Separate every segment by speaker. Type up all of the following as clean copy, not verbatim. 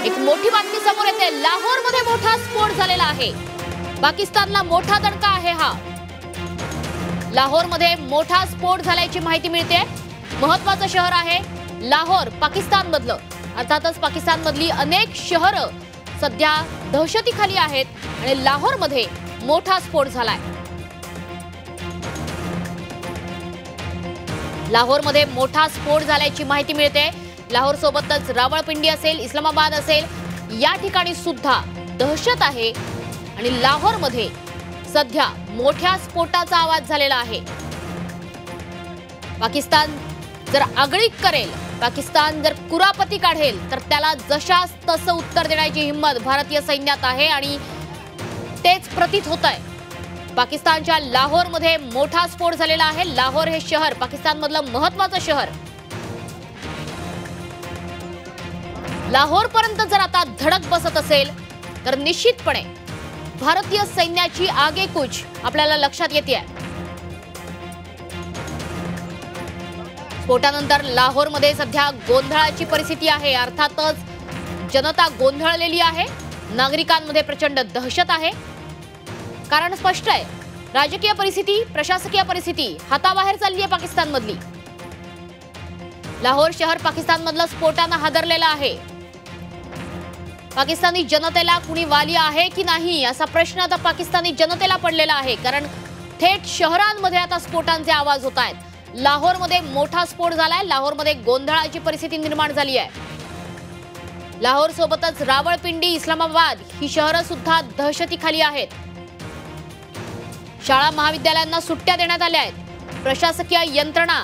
Speaker 1: एक मोठी बातमी समोर येते। लाहोरमध्ये मोठा स्फोट झालेला आहे। पाकिस्तानला मोठा दणका आहे हा। लाहोरमध्ये मोठा स्फोट झाल्याची माहिती मिळते। महत्त्वाचं शहर आहे लाहोर, पाकिस्तान मधलं। अर्थातच पाकिस्तान मधली अनेक शहरं सध्या दहशतीखाली आहेत आणि लाहोरमध्ये मोठा स्फोट झालाय। लाहोरमध्ये मोठा स्फोट झाल्याची माहिती मिळते। लाहोर सोबतच रावळपिंडी असेल, इस्लामाबाद असेल, या ठिकाणी सुद्धा दहशत आहे आणि लाहोरमध्ये सध्या मोठ्या स्फोटाचा आवाज झालेला आहे। पाकिस्तान जर आगळीक करेल, पाकिस्तान जर कुरापती काढेल तर त्याला जशास तसं उत्तर देण्याची हिम्मत भारतीय सैन्यात आहे आणि तेच प्रतीत होतंय। पाकिस्तानच्या लाहोरमध्ये मोठा स्फोट झालेला आहे। लाहोर हे शहर पाकिस्तानमधलं महत्त्वाचं शहर। लाहोरपर्यंत जर आता धडक बसत असेल तर निश्चितपणे भारतीय सैन्याची आगेकूच आपल्याला लक्षात येते। स्फोटानंतर लाहोरमध्ये सध्या गोंधळाची परिस्थिती आहे। अर्थातच जनता गोंधळलेली आहे। नागरिकांमध्ये प्रचंड दहशत आहे। कारण स्पष्ट आहे, राजकीय परिस्थिती, प्रशासकीय परिस्थिती हाताबाहेर चालली आहे पाकिस्तानमधली। लाहोर शहर पाकिस्तानमधलं स्फोटानं हादरलेलं आहे। पाकिस्तानी जनतेला कुणी वाली आहे की नाही असा प्रश्न आता पाकिस्तानी जनतेला पडलेला आहे। कारण थेट शहरांमध्ये आता स्फोटांचे आवाज होत आहेत। लाहोरमध्ये मोठा स्फोट झालाय। लाहोरमध्ये गोंधळाची परिस्थिती निर्माण झाली आहे। लाहोर सोबतच रावळपिंडी, इस्लामाबाद ही शहरं सुद्धा दहशतीखाली आहेत। शाळा महाविद्यालयांना सुट्ट्या देण्यात आल्या आहेत। प्रशासकीय यंत्रणा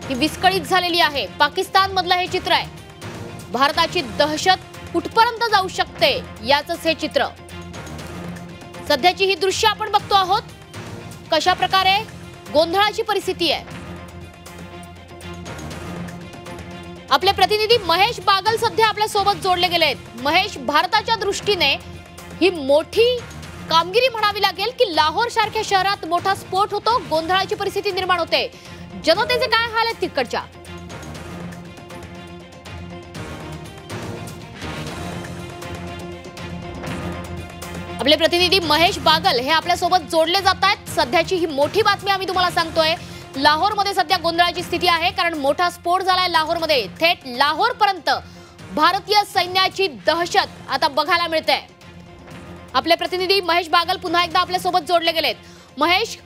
Speaker 1: ही विस्कळीत झालेली आहे। पाकिस्तान मधलं हे चित्र आहे। भारताची दहशत कुठपर्यंत जाऊ शकते याचंच हे चित्र। सध्याची ही दृश्य आपण बघतो आहोत, कशा प्रकारे गोंधळाची परिस्थिती आहे। आपले प्रतिनिधी महेश बागल सध्या आपल्या सोबत जोडले गेलेत। महेश, भारताच्या दृष्टीने ही मोठी कामगिरी म्हणावी लागेल की लाहोर सारख्या शहरात मोठा स्फोट होतो, गोंधळाची परिस्थिती निर्माण होते। जनतेचे काय हाल आहेत तिकडच्या? आपले प्रतिनिधी महेश बागल हे आपल्या सोबत जोडले जात आहेत। सध्याची ही मोठी बातमी आम्ही तुम्हाला सांगतोय। लाहोरमध्ये सध्या गोंधळाची स्थिती आहे कारण मोठा स्फोट झालाय लाहोरमध्ये। थेट लाहोरपर्यंत भारतीय सैन्याची दहशत आता बघायला मिळते। आपले प्रतिनिधी महेश बागल पुन्हा एकदा आपल्या सोबत जोडले गेलेत। महेश,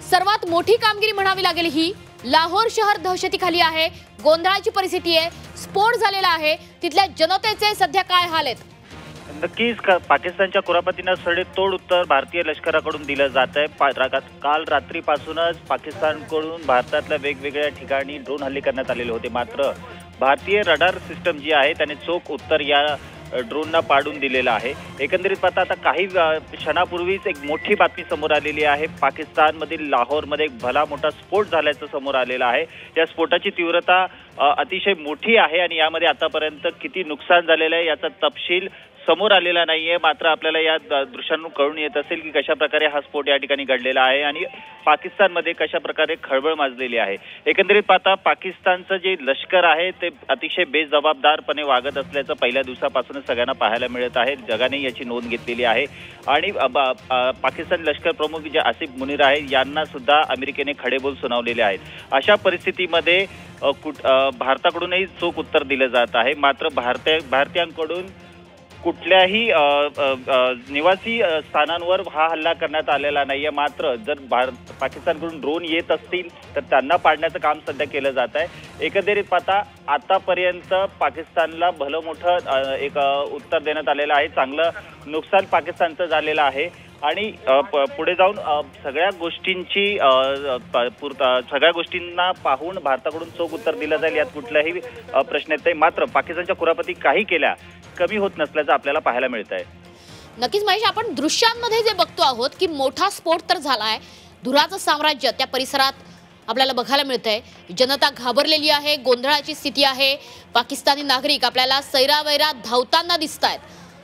Speaker 1: सर्वात मोठी कामगिरी म्हणावी लागेल ही। लाहोर शहर दहशतीखाली आहे, गोंधळाची परिस्थिती आहे, स्फोट झालेला आहे। तिथल्या जनतेचे सध्या काय हाल आहेत?
Speaker 2: नक्कीच पाकिस्तानच्या कुरापतींना सडेतोड उत्तर भारतीय लष्कराकडून दिलं जात आहे। काल रात्रीपासूनच पाकिस्तानकडून भारतातल्या वेगवेगळ्या ठिकाणी ड्रोन हल्ले करण्यात आलेले होते। मात्र भारतीय रडार सिस्टम जी आहे त्याने चोख उत्तर या ड्रोनना पाडून दिलेलं आहे। एकंदरीत पाहता आता काही क्षणापूर्वीच एक मोठी बातमी समोर आलेली आहे। पाकिस्तानमधील लाहोरमध्ये एक भला मोठा स्फोट झाल्याचं समोर आलेलं आहे। या स्फोटाची तीव्रता अतिशय मोठी आहे आणि यामध्ये आतापर्यंत किती नुकसान झालेलं आहे याचा तपशील समोर आलेला नाहीये। मात्र आपल्याला या दृश्यांवरून कळून येत असेल की कशा प्रकारे हा स्फोट या ठिकाणी घडलेला आहे आणि पाकिस्तानमध्ये कशा प्रकारे खळबळ माजलेली आहे। एकंदरीत पाहता पाकिस्तानचं जे लष्कर आहे ते अतिशय बेजबाबदारपणे वागत असल्याचं पहिल्या दिवसापासूनच सगळ्यांना पाहायला मिळत आहे। जगाने याची नोंद घेतलेली आहे आणि पाकिस्तान लष्कर प्रमुख जे आसिफ मुनीर आहे यांना सुद्धा अमेरिकेने खडेबोल सुनावलेले आहेत। अशा परिस्थितीमध्ये भारताकडूनही चोख उत्तर दिलं जात आहे। मात्र भारतीयांकडून कुठल्याही निवासी स्थानांवर हा हल्ला करण्यात आलेला नाहीये। मात्र जर पाकिस्तानकडून ड्रोन येत असतील तर त्यांना पाडण्याचं काम सध्या केलं जात आहे। एकंदरीत पाहता आतापर्यंत पाकिस्तानला भलं मोठं एक उत्तर देण्यात आलेलं आहे। चांगलं नुकसान पाकिस्तानचं झालेलं आहे आणि पुढे जाऊन सगळ्या गोष्टींना पाहून भारताकडून चोख उत्तर दिलं जाईल यात कुठलाही प्रश्न येत नाही। मात्र पाकिस्तानच्या कुरापती काही केल्या कमी होत नसल्याचं आपल्याला पाहायला मिळत आहे।
Speaker 1: नक्कीच महेश, आपण दृश्यांमध्ये जे बघतो आहोत की मोठा स्फोट तर झालाय, धुराचं साम्राज्य त्या परिसरात आपल्याला बघायला मिळतंय। जनता घाबरलेली आहे, गोंधळाची स्थिती आहे। पाकिस्तानी नागरिक आपल्याला सैरावैरा धावताना दिसतायत।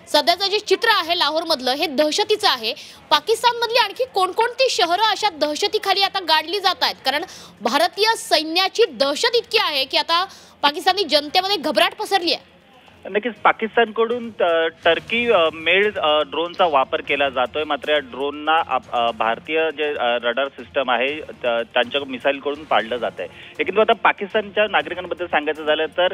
Speaker 1: सध्याचं जे चित्र आहे लाहोरमधलं हे दहशतीचं आहे। पाकिस्तानमधली आणखी कोणकोणती शहरं अशा दहशतीखाली आता गाडली जात आहेत? कारण भारतीय सैन्याची दहशत इतकी आहे की आता पाकिस्तानी जनतेमध्ये घबराट पसरली आहे।
Speaker 2: नक्कीच पाकिस्तानकडून टर्की मेड ड्रोनचा वापर केला जातोय, मात्र या ड्रोनना भारतीय जे रडार सिस्टम आहे त्यांच्या मिसाईलकडून पाडलं जात आहे. एकंदरीत आता पाकिस्तानच्या नागरिकांबद्दल सांगायचं झालं तर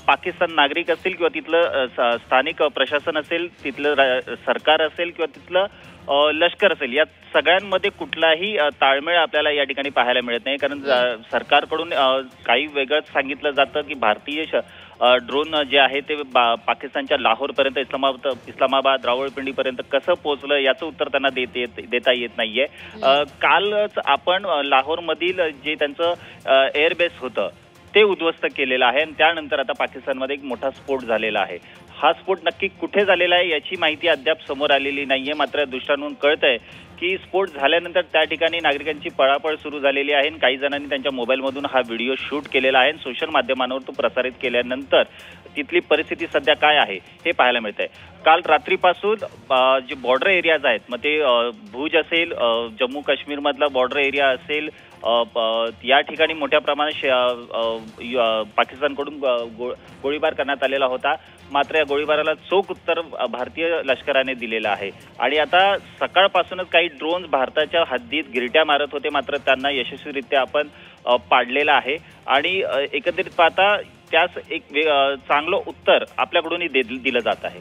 Speaker 2: पाकिस्तान नागरिक असतील किंवा तिथलं स्थानिक प्रशासन असेल, तिथलं सरकार असेल किंवा तिथलं लष्कर असेल, या सगळ्यांमध्ये कुठलाही ताळमेळ आपल्याला या ठिकाणी पाहायला मिळत नाही. कारण सरकारकडून काही वेगळंच सांगितलं जातं की भारतीय ड्रोन जे आहे ते पाकिस्तानच्या लाहोरपर्यंत इस्लामाबाद रावळपिंडीपर्यंत कसं पोहोचलं याचं उत्तर त्यांना देता येत नाहीये. कालच आपण लाहोरमधील जे त्यांचं एअरबेस होतं ते उद्ध्वस्त केलेलं आहे आणि त्यानंतर आता पाकिस्तानमध्ये एक मोठा स्फोट झालेला आहे. हा स्फोट नक्की कुठे झालेला आहे याची माहिती अद्याप समोर आलेली नाहीये. मात्र दृष्टांतून कळतंय की स्फोट झाल्यानंतर त्या ठिकाणी नागरिकांची पळापळ सुरू झालेली आहे. काही जणांनी त्यांच्या मोबाईलमधून हा व्हिडिओ शूट केलेला आहे. सोशल माध्यमांवर तो प्रसारित केल्यानंतर तिथली परिस्थिती सध्या काय आहे हे पाहायला मिळतंय. काल रात्रीपासून जे बॉर्डर एरियाज आहेत, मग ते भुज असेल, जम्मू काश्मीर मधला बॉर्डर एरिया असेल, या ठिकाणी मोठ्या प्रमाणात पाकिस्तानकडून गोळीबार करण्यात आलेला होता. मात्र या गोळीबाराला चोख उत्तर भारतीय लष्कराने दिलेलं आहे. आणि आता सकाळपासूनच काही ड्रोन्स भारताच्या हद्दीत गिरट्या मारत होते, मात्र त्यांना यशस्वीरित्या आपण पाडलेलं आहे. आणि एकंदरीत पाहता त्यास एक चांगलं उत्तर आपल्याकडूनही दिलं जात आहे.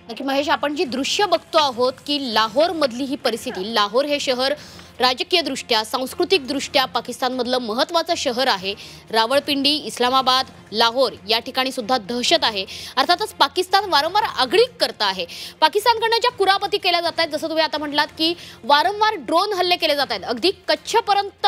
Speaker 1: नक्की महेश, आपण जी दृश्य बघतो आहोत की लाहोर मधली ही परिस्थिती, लाहोर हे शहर राजकीय दृष्ट्या सांस्कृतिक दृष्ट्या पाकिस्तानमधलं महत्त्वाचं शहर आहे. रावळपिंडी, इस्लामाबाद, लाहोर या ठिकाणी सुद्धा दहशत आहे. अर्थातच पाकिस्तान वारंवार आगळीक करत आहे. पाकिस्तानकडनं ज्या कुरापती केल्या जात आहेत, जसं तुम्ही आता म्हटलात की वारंवार ड्रोन हल्ले केले जात आहेत, अगदी कच्छपर्यंत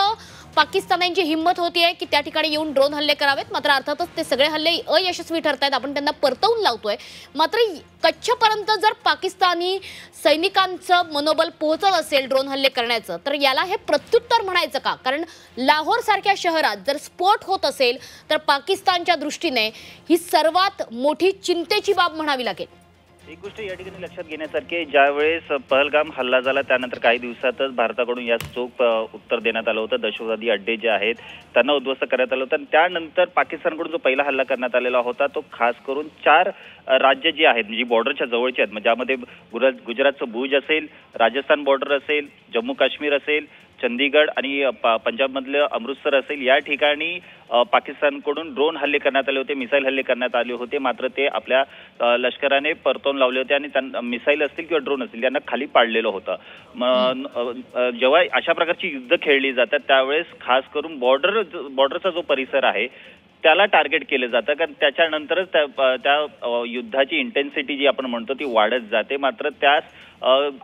Speaker 1: पाकिस्तानांची हिंमत होतीये की त्या ठिकाणी येऊन ड्रोन हल्ले करावेत. मात्र अर्थातच ते सगळे हल्ले अयशस्वी ठरत आहेत. आपण त्यांना परतवून लावतोय. मात्र कच्छपर्यंत जर पाकिस्तानी सैनिकांचं मनोबल पोहोचत असेल ड्रोन हल्ले करण्याचं, तर याला हे प्रत्युत्तर म्हणायचं का? कारण लाहोर सारख्या शहरात जर स्फोट होत असेल तर पाकिस्तानच्या दृष्टीने ही सर्वात मोठी चिंतेची बाब म्हणावी लागेल.
Speaker 2: एक गोष्ट या ठिकाणी लक्षात घेण्यासारखी, ज्यावेळेस पहलगाम हल्ला झाला त्यानंतर काही दिवसातच भारताकडून या चोख उत्तर देण्यात आलं होतं. दहशतवादी अड्डे जे आहेत त्यांना उद्ध्वस्त करण्यात आलं होतं. त्यानंतर पाकिस्तानकडून जो पहिला हल्ला करण्यात आलेला होता तो खास करून 4 राज्य जी आहेत, जी बॉर्डरच्या जवळची आहेत, ज्यामध्ये गुजरातचं भुज असेल, राजस्थान बॉर्डर असेल, जम्मू काश्मीर असेल, चंदीगड आणि पंजाबमधलं अमृतसर असेल, या ठिकाणी पाकिस्तानकडून ड्रोन हल्ले करण्यात आले होते, मिसाईल हल्ले करण्यात आले होते. मात्र ते आपल्या लष्कराने परतवून लावले होते आणि त्यांना मिसाईल असतील किंवा ड्रोन असतील यांना खाली पाडलेलं होतं. जेव्हा अशा प्रकारची युद्ध खेळली जातात त्यावेळेस खास करून बॉर्डरचा जो परिसर आहे त्याला टार्गेट केलं जातं. कारण त्याच्यानंतरच त्या युद्धाची इंटेन्सिटी जी आपण म्हणतो ती वाढत जाते. मात्र त्यास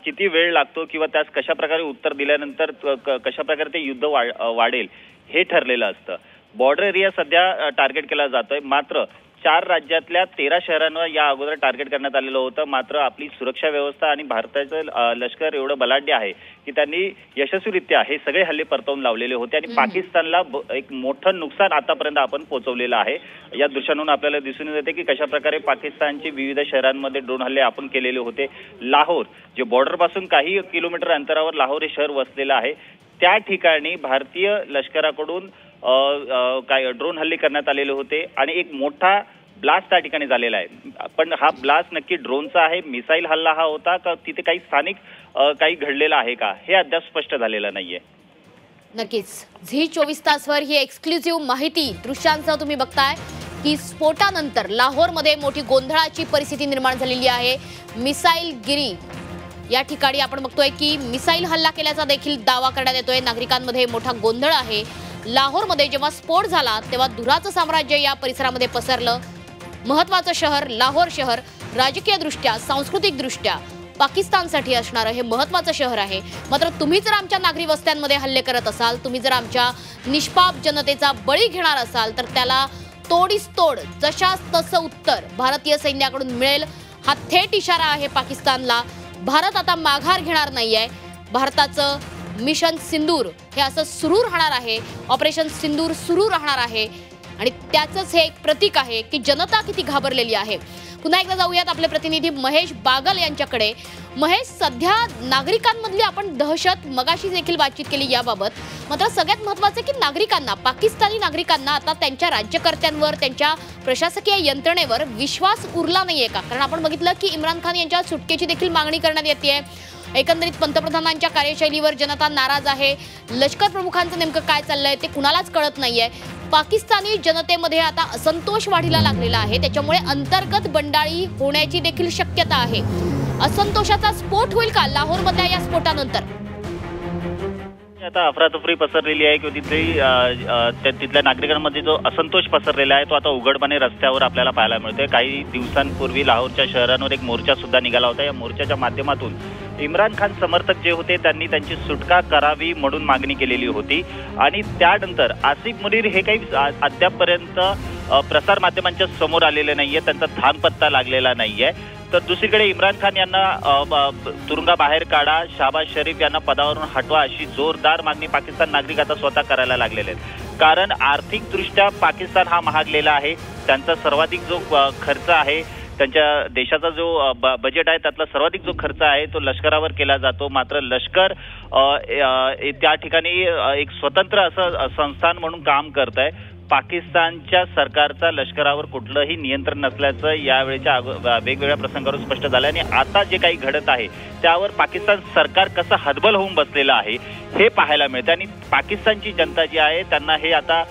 Speaker 2: किती वेळ लागतो किंवा त्यास कशा प्रकारे उत्तर दिल्यानंतर कशा प्रकारे ते युद्ध वाढेल हे ठरलेलं असतं. बॉर्डर एरिया सध्या टार्गेट केला जातोय. मात्र 4 राज्यातल्या 13 शहरांवर या अगोदर टार्गेट करण्यात आलेलं होतं. मात्र आपली सुरक्षा व्यवस्था आणि भारताचं लष्कर एवढं बलाढ्य आहे की त्यांनी यशस्वीरित्या हे सगळे हल्ले परतवून लावलेले होते आणि पाकिस्तानला एक मोठं नुकसान आतापर्यंत आपण पोहोचवलेलं आहे. या दृश्यांवरून आपल्याला दिसून येते की कशा प्रकारे पाकिस्तानचे विविध शहरांमध्ये ड्रोन हल्ले आपण केलेले होते. लाहोर, जे बॉर्डरपासून काही किलोमीटर अंतरावर लाहोर हे शहर वसलेलं आहे, त्या ठिकाणी भारतीय लष्कराकडून काय ड्रोन हल्ले करण्यात आलेले होते आणि एक मोठा ब्लास्ट त्या ठिकाणी झालेला आहे. पण हा ब्लास्ट नक्की ड्रोनचा आहे, मिसाईल हल्ला हा होता का तिथे काही स्थानिक काही घडलेलं आहे का हे अद्याप स्पष्ट झालेलं नाहीये.
Speaker 1: नक्कीच झी 24 तासवर ही एक्सक्लुझिव्ह माहिती दृश्यांसह तुम्ही बघताय की स्फोटानंतर लाहोरमध्ये मोठी गोंधळाची परिस्थिती निर्माण झालेली आहे. मिसाईल गिरी या ठिकाणी आपण बघतोय की मिसाईल हल्ला केल्याचा देखील दावा करण्यात येतोय. नागरिकांमध्ये मोठा गोंधळ आहे. लाहोरमध्ये जेव्हा स्फोट झाला तेव्हा धुराचं साम्राज्य या परिसरामध्ये पसरलं. महत्त्वाचं शहर लाहोर शहर राजकीय दृष्ट्या सांस्कृतिक दृष्ट्या पाकिस्तानसाठी असणारं हे महत्त्वाचं शहर आहे. मात्र तुम्ही जर आमच्या नागरी वस्त्यांमध्ये हल्ले करत असाल, तुम्ही जर आमच्या निष्पाप जनतेचा बळी घेणार असाल तर त्याला तोडीस तोड जशास तसं उत्तर भारतीय सैन्याकडून मिळेल. हा थेट इशारा आहे पाकिस्तानला. भारत आता माघार घेणार नाहीये. भारताचं मिशन सिंदूर हे असं सुरू राहणार आहे. ऑपरेशन सिंदूर सुरू राहणार आहे आणि त्याचंच हे एक प्रतीक आहे की जनता किती घाबरलेली आहे. पुन्हा एकदा जाऊयात आपले प्रतिनिधी महेश बागल यांच्याकडे। महेश, सध्या नागरिकांमधली आपण दहशत मगाशी देखील बातचीत केली याबाबत, मात्र सगळ्यात महत्त्वाचं की नागरिकांना, पाकिस्तानी नागरिकांना आता त्यांच्या राज्यकर्त्यांवर, त्यांच्या प्रशासकीय यंत्रणेवर विश्वास उरला नाहीये का? कारण आपण बघितलं की इम्रान खान यांच्या सुटकेची देखील मागणी करण्यात येते। एकंदरीत पंतप्रधानांच्या कार्यशैलीवर जनता नाराज आहे। लष्कर प्रमुखांचं नेमकं काय चाललंय ते कुणालाच कळत नाहीये। पाकिस्तानी जनतेमध्ये आता असंतोष वाढीला लागलेला आहे, त्याच्यामुळे अंतर्गत बंडाळी होण्याची देखील शक्यता आहे। असंतोषाचा स्फोट होईल का लाहोरमधल्या या स्फोटानंतर?
Speaker 2: आता अफरातफरी पसरलेली आहे किंवा तिथल्या नागरिकांमध्ये जो असंतोष पसरलेला आहे तो आता उघडपणे रस्त्यावर आपल्याला पाहायला मिळतोय। काही दिवसांपूर्वी लाहोरच्या शहरांवर एक मोर्चा सुद्धा निघाला होता। या मोर्चाच्या माध्यमातून इम्रान खान समर्थक जे होते त्यांनी त्यांची सुटका करावी म्हणून मागणी केलेली होती आणि त्यानंतर आसिफ मुनीर हे काही अद्यापपर्यंत प्रसार माध्यमांच्या समोर आलेले नाहीये, त्यांचा धानपत्ता लागलेला नाहीये। तर दुसरीकडे इम्रान खान यांना तुरुंगाबाहेर काढा, शहबाज शरीफ यांना पदावरून हटवा अशी जोरदार मागणी पाकिस्तान नागरिक आता स्वतः करायला लागलेले आहेत। कारण आर्थिकदृष्ट्या पाकिस्तान हा महागलेला आहे। त्यांचा सर्वाधिक जो खर्च आहे, त्यांच्या देशाचा जो बजेट आहे त्यातला सर्वाधिक जो खर्च आहे तो लष्करावर केला जातो। मात्र लष्कर त्या ठिकाणी एक स्वतंत्र असं संस्थान म्हणून काम करत आहे। पाकिस्तानच्या सरकारचा लष्करावर कुठलंही नियंत्रण नसल्याचं यावेळेच्या वेगवेगळ्या प्रसंगावरून स्पष्ट झालं आणि आता जे काही घडत आहे त्यावर पाकिस्तान सरकार कसं हतबल होऊन बसलेलं आहे हे पाहायला मिळतं। आणि पाकिस्तानची जनता जी आहे त्यांना हे आता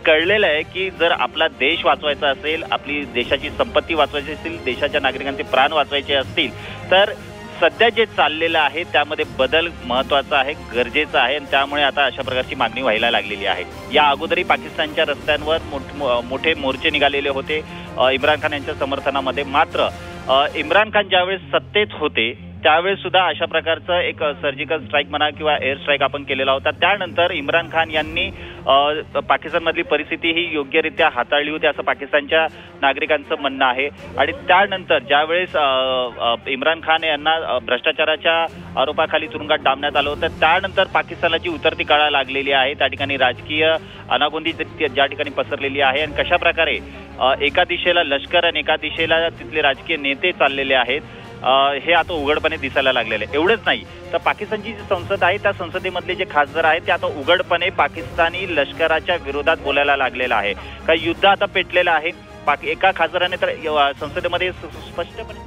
Speaker 2: कळलेलं आहे की जर आपला देश वाचवायचा असेल, आपली देशाची संपत्ती वाचवायची असेल, देशाच्या नागरिकांचे प्राण वाचवायचे असतील तर सध्या जे चाललेलं आहे त्यामध्ये बदल महत्त्वाचा आहे, गरजेचा आहे आणि त्यामुळे आता अशा प्रकारची मागणी व्हायला लागलेली आहे। या अगोदरही पाकिस्तानच्या रस्त्यांवर मोठे मोर्चे निघालेले होते इम्रान खान यांच्या समर्थनामध्ये। मात्र इम्रान खान ज्यावेळेस सत्तेत होते त्यावेळेस सुद्धा अशा प्रकारचं एक सर्जिकल स्ट्राईक म्हणा किंवा एअर स्ट्राईक आपण केलेला होता। त्यानंतर इम्रान खान यांनी पाकिस्तानमधली परिस्थिती ही योग्यरित्या हाताळली होती असं पाकिस्तानच्या नागरिकांचं म्हणणं आहे। आणि त्यानंतर ज्यावेळेस इम्रान खान यांना भ्रष्टाचाराच्या आरोपाखाली तुरुंगात डांबण्यात आलं होतं त्यानंतर पाकिस्तानाची उतरती काळा लागलेली आहे। त्या ठिकाणी राजकीय अनागोंदी ज्या ठिकाणी पसरलेली आहे आणि कशा प्रकारे एका दिशेला लष्कर आणि एका दिशेला तिथले राजकीय नेते चाललेले आहेत हे आता उघडपणे दिसायला लागलेले। एवढंच नाही तर पाकिस्तानची जी संसद आहे त्या संसदेमधले जे खासदार आहेत ते आता उघडपणे पाकिस्तानी लष्कराच्या विरोधात बोलायला लागलेलं आहे। काही युद्ध आता पेटलेलं आहे। एका खासदाराने तर संसदेमध्ये स्पष्टपणे